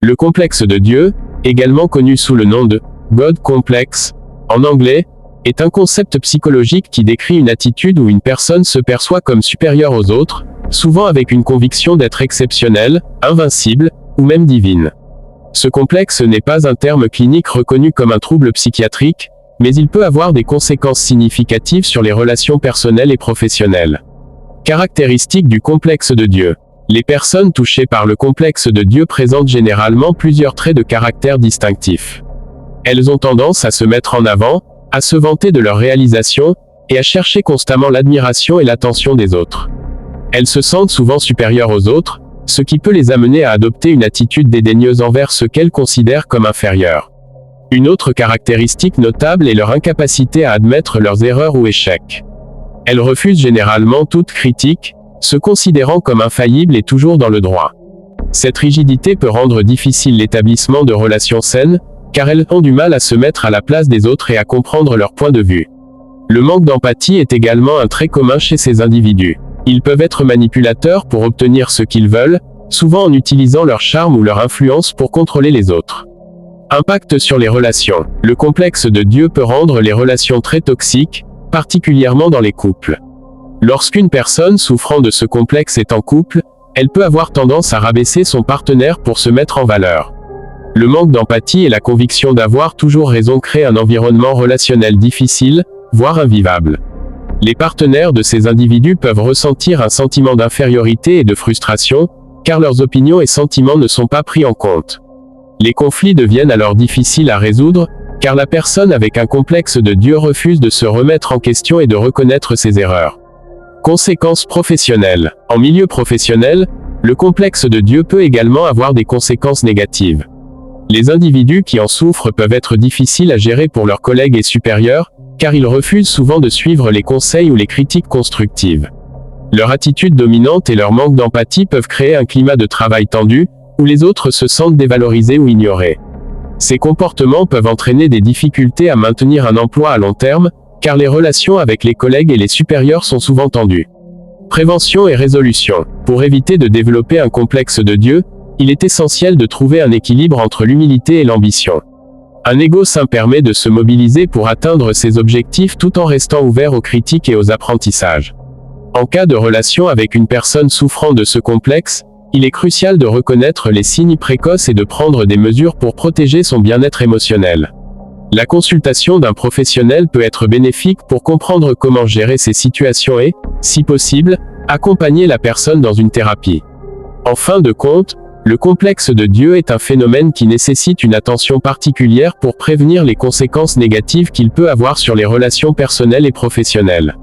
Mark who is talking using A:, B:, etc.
A: Le complexe de Dieu, également connu sous le nom de God Complex, en anglais, est un concept psychologique qui décrit une attitude où une personne se perçoit comme supérieure aux autres, souvent avec une conviction d'être exceptionnelle, invincible, ou même divine. Ce complexe n'est pas un terme clinique reconnu comme un trouble psychiatrique, mais il peut avoir des conséquences significatives sur les relations personnelles et professionnelles. Caractéristiques du complexe de Dieu. Les personnes touchées par le complexe de Dieu présentent généralement plusieurs traits de caractère distinctifs. Elles ont tendance à se mettre en avant, à se vanter de leurs réalisations, et à chercher constamment l'admiration et l'attention des autres. Elles se sentent souvent supérieures aux autres, ce qui peut les amener à adopter une attitude dédaigneuse envers ceux qu'elles considèrent comme inférieurs. Une autre caractéristique notable est leur incapacité à admettre leurs erreurs ou échecs. Elles refusent généralement toute critique, se considérant comme infaillibles et toujours dans le droit. Cette rigidité peut rendre difficile l'établissement de relations saines, car elles ont du mal à se mettre à la place des autres et à comprendre leur point de vue. Le manque d'empathie est également un trait commun chez ces individus. Ils peuvent être manipulateurs pour obtenir ce qu'ils veulent, souvent en utilisant leur charme ou leur influence pour contrôler les autres. Impact sur les relations. Le complexe de Dieu peut rendre les relations très toxiques, particulièrement dans les couples. Lorsqu'une personne souffrant de ce complexe est en couple, elle peut avoir tendance à rabaisser son partenaire pour se mettre en valeur. Le manque d'empathie et la conviction d'avoir toujours raison créent un environnement relationnel difficile, voire invivable. Les partenaires de ces individus peuvent ressentir un sentiment d'infériorité et de frustration, car leurs opinions et sentiments ne sont pas pris en compte. Les conflits deviennent alors difficiles à résoudre, car la personne avec un complexe de Dieu refuse de se remettre en question et de reconnaître ses erreurs. Conséquences professionnelles. En milieu professionnel, le complexe de Dieu peut également avoir des conséquences négatives. Les individus qui en souffrent peuvent être difficiles à gérer pour leurs collègues et supérieurs, car ils refusent souvent de suivre les conseils ou les critiques constructives. Leur attitude dominante et leur manque d'empathie peuvent créer un climat de travail tendu, où les autres se sentent dévalorisés ou ignorés. Ces comportements peuvent entraîner des difficultés à maintenir un emploi à long terme, car les relations avec les collègues et les supérieurs sont souvent tendues. Prévention et résolution. Pour éviter de développer un complexe de Dieu, il est essentiel de trouver un équilibre entre l'humilité et l'ambition. Un ego sain permet de se mobiliser pour atteindre ses objectifs tout en restant ouvert aux critiques et aux apprentissages. En cas de relation avec une personne souffrant de ce complexe, il est crucial de reconnaître les signes précoces et de prendre des mesures pour protéger son bien-être émotionnel. La consultation d'un professionnel peut être bénéfique pour comprendre comment gérer ces situations et, si possible, accompagner la personne dans une thérapie. En fin de compte, le complexe de Dieu est un phénomène qui nécessite une attention particulière pour prévenir les conséquences négatives qu'il peut avoir sur les relations personnelles et professionnelles.